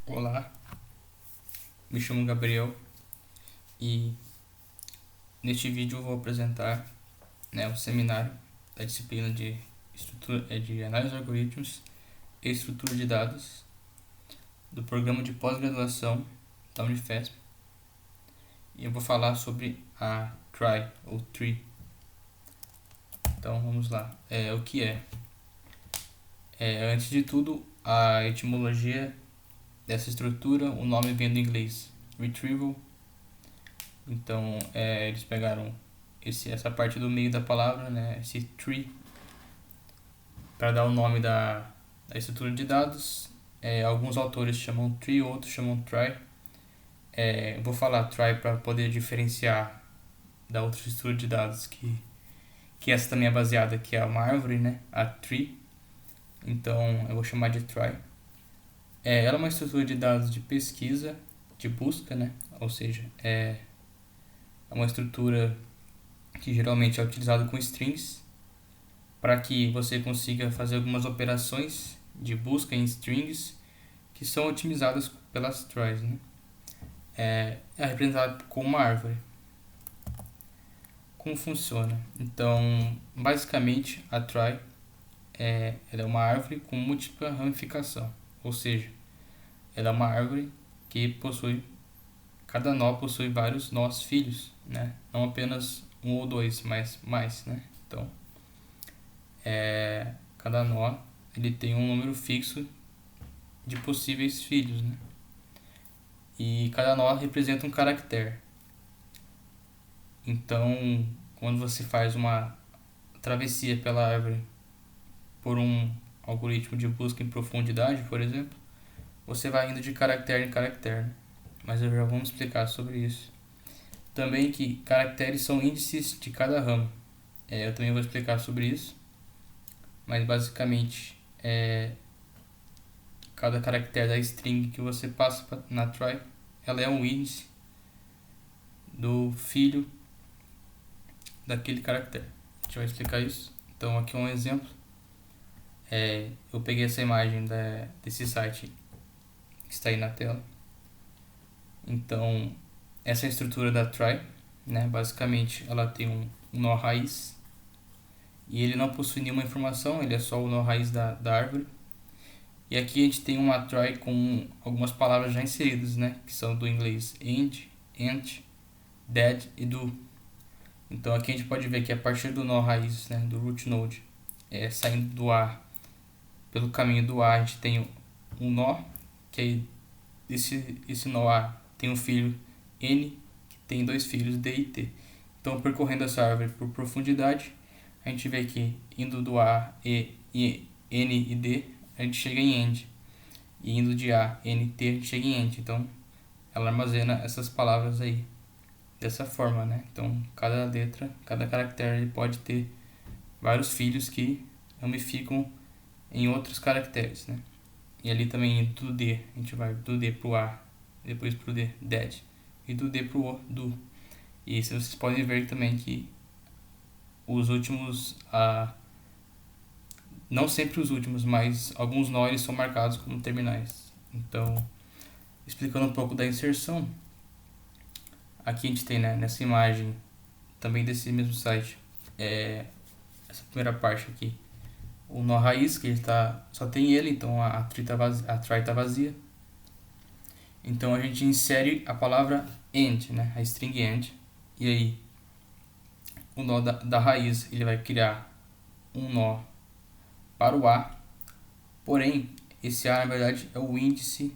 Olá, me chamo Gabriel e neste vídeo eu vou apresentar, o seminário da disciplina de de análise de algoritmos e estrutura de dados do programa de pós-graduação da Unifesp, e eu vou falar sobre a TRI ou Tree. Então vamos lá. O que é? Antes de tudo, a etimologia dessa estrutura, o nome vem do inglês retrieval. Então eles pegaram essa parte do meio da palavra, esse tree, para dar o nome da estrutura de dados. Alguns autores chamam tree, outros chamam try. Eu vou falar try para poder diferenciar da outra estrutura de dados que essa também é baseada, que é uma árvore, a tree. Então eu vou chamar de try. Ela é uma estrutura de dados de pesquisa, de busca, ou seja, é uma estrutura que geralmente é utilizada com strings para que você consiga fazer algumas operações de busca em strings que são otimizadas pelas tries. É representado como uma árvore. Como funciona? Então, basicamente, a try ela é uma árvore com múltipla ramificação, ou seja, ela é uma árvore que cada nó possui vários nós filhos, não apenas um ou dois, mas mais, Então, cada nó ele tem um número fixo de possíveis filhos, E cada nó representa um caractere. Então, quando você faz uma travessia pela árvore por um algoritmo de busca em profundidade, por exemplo, você vai indo de caractere em caractere, mas eu já vamos explicar sobre isso. Também que caracteres são índices de cada ramo. Eu também vou explicar sobre isso, mas basicamente cada caractere da string que você passa na try, ela é um índice do filho daquele caractere. A gente vai explicar isso. Então aqui um exemplo. Eu peguei essa imagem desse site que está aí na tela. Então essa é a estrutura da try, Basicamente ela tem um nó raiz e ele não possui nenhuma informação, ele é só o nó raiz da árvore. E aqui a gente tem uma try com algumas palavras já inseridas, que são do inglês and, ant, dead e do. Então aqui a gente pode ver que a partir do nó raiz, do root node, saindo do A, pelo caminho do A, a gente tem um nó, que aí esse nó A tem um filho N, que tem dois filhos D e T. Então, percorrendo essa árvore por profundidade, a gente vê que indo do A, E, N e D, a gente chega em end. E indo de A, N, T, a gente chega em end. Então, ela armazena essas palavras aí dessa forma, Então, cada letra, cada caractere, ele pode ter vários filhos que ramificam em outros caracteres, E ali também indo do D, a gente vai do D pro A, depois pro D, dead, e do D pro O, do. E vocês podem ver também que os últimos, não sempre os últimos, mas alguns nós são marcados como terminais. Então, explicando um pouco da inserção, aqui a gente tem, nessa imagem, também desse mesmo site, essa primeira parte aqui, o nó raiz, que só tem ele, então a try tá vazia. Então a gente insere a palavra end, a string end, e aí o nó da raiz ele vai criar um nó para o A, porém esse A na verdade é o índice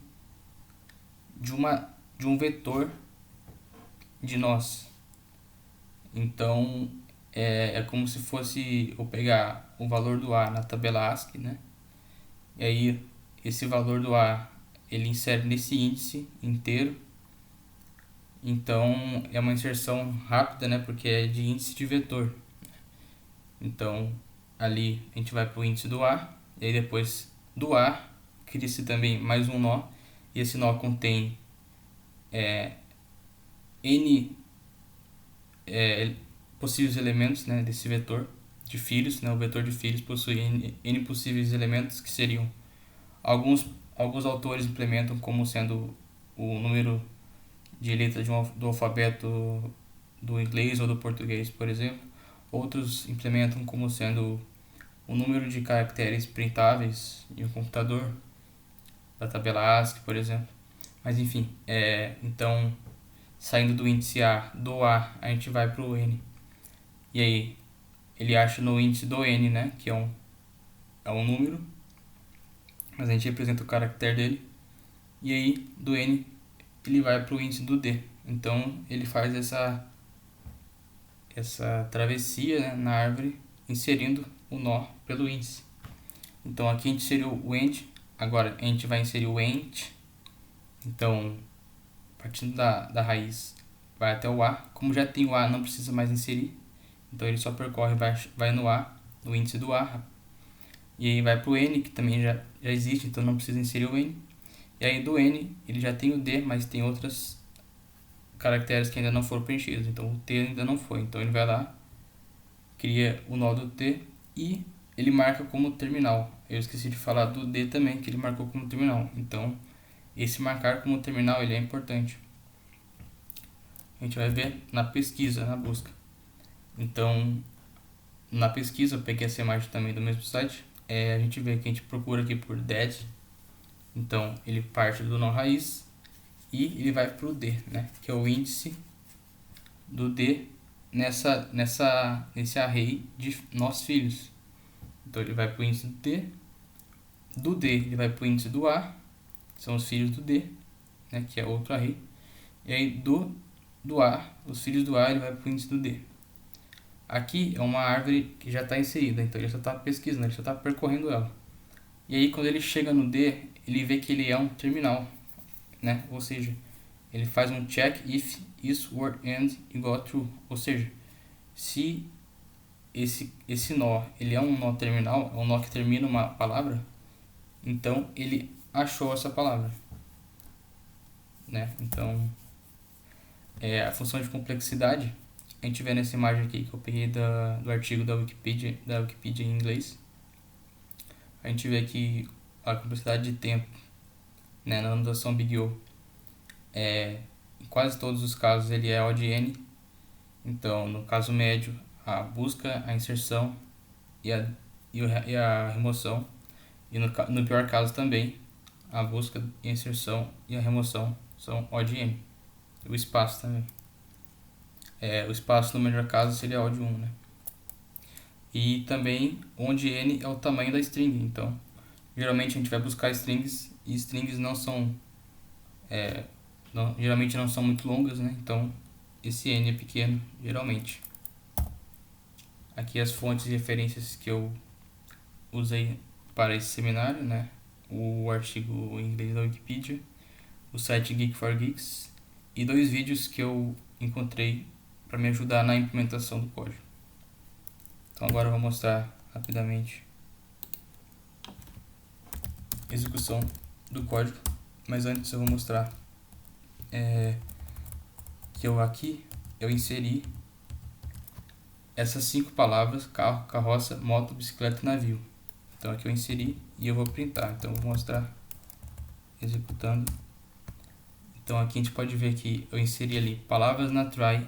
de um vetor de nós. Então é como se fosse eu pegar o valor do A na tabela ASCII, E aí esse valor do A ele insere nesse índice inteiro. Então é uma inserção rápida, porque é de índice de vetor. Então ali a gente vai para o índice do A, e aí depois do A cria-se também mais um nó, e esse nó contém N possíveis elementos, desse vetor de filhos, O vetor de filhos possui N possíveis elementos, que seriam alguns alguns autores implementam como sendo o número de letras do alfabeto do inglês ou do português, por exemplo. Outros implementam como sendo o número de caracteres printáveis em um computador, da tabela ASCII, por exemplo. Mas enfim, então, saindo do índice A, do A, a gente vai para o N. E aí, ele acha no índice do N, né, que é um número, mas a gente representa o caractere dele. E aí, do N, ele vai para o índice do D. Então, ele faz essa travessia, né, na árvore, inserindo o nó pelo índice. Então, aqui a gente inseriu o AND, agora a gente vai inserir o AND. Então, partindo da raiz, vai até o A. Como já tem o A, não precisa mais inserir. Então, ele só percorre, vai no A, no índice do A. E aí vai para o N, que também já existe, então não precisa inserir o N. E aí do N, ele já tem o D, mas tem outros caracteres que ainda não foram preenchidos. Então, o T ainda não foi. Então, ele vai lá, cria o nó do T e ele marca como terminal. Eu esqueci de falar do D também, que ele marcou como terminal. Então, esse marcar como terminal ele é importante. A gente vai ver na pesquisa, na busca. Então, na pesquisa, eu peguei essa imagem também do mesmo site. A gente vê que a gente procura aqui por dead. Então, ele parte do nó raiz e ele vai para o D, né? Que é o índice do D nesse array de nós filhos. Então, ele vai para o índice do D. Do D, ele vai para o índice do A, que são os filhos do D, né? Que é outro array. E aí, do A, os filhos do A, ele vai para o índice do D. Aqui é uma árvore que já está inserida, então ele só está pesquisando, ele só está percorrendo ela. E aí quando ele chega no D, ele vê que ele é um terminal, né? Ou seja, ele faz um check if is or and igual a true. Ou seja, se esse nó ele é um nó terminal, é um nó que termina uma palavra, então ele achou essa palavra, né? Então, a função de complexidade, a gente vê nessa imagem aqui que eu peguei do artigo da Wikipedia em inglês. A gente vê que a complexidade de tempo, né, na notação Big O, em quase todos os casos ele é O de N. Então, no caso médio, a busca, a inserção e a remoção. E no pior caso também, a busca, a inserção e a remoção são O de N. E o espaço também. O espaço no melhor caso seria O de 1, né? E também onde N é o tamanho da string. Então, geralmente a gente vai buscar strings e strings não são geralmente não são muito longas, né? Então esse N é pequeno, geralmente. Aqui as fontes e referências que eu usei para esse seminário, né? O artigo em inglês da Wikipedia, o site Geek4Geeks e 2 vídeos que eu encontrei para me ajudar na implementação do código. Então agora eu vou mostrar rapidamente a execução do código, mas antes eu vou mostrar que eu inseri essas 5 palavras: carro, carroça, moto, bicicleta e navio. Então aqui eu inseri e eu vou printar. Então eu vou mostrar executando. Então aqui a gente pode ver que eu inseri ali palavras na try,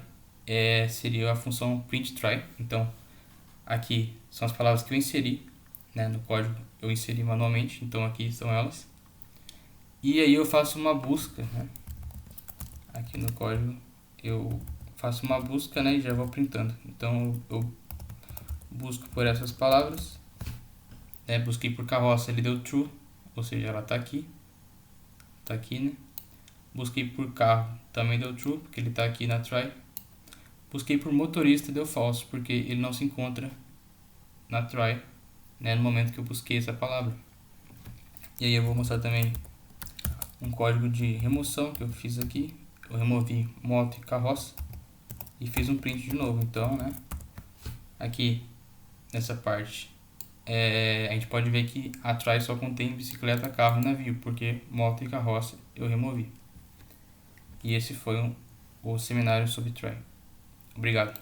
seria a função print try. Então aqui são as palavras que eu inseri, né, no código, eu inseri manualmente, então aqui estão elas. E aí eu faço uma busca, né? Aqui no código eu faço uma busca, né, e já vou printando. Então eu busco por essas palavras, busquei por carroça, ele deu true, ou seja, ela está aqui, né? Busquei por carro, também deu true, porque ele está aqui na try. Busquei por motorista, deu false, porque ele não se encontra na try, né, no momento que eu busquei essa palavra. E aí eu vou mostrar também um código de remoção que eu fiz aqui. Eu removi moto e carroça e fiz um print de novo. Então, né, aqui nessa parte a gente pode ver que a try só contém bicicleta, carro e navio, porque moto e carroça eu removi. E esse foi o seminário sobre try. Obrigado.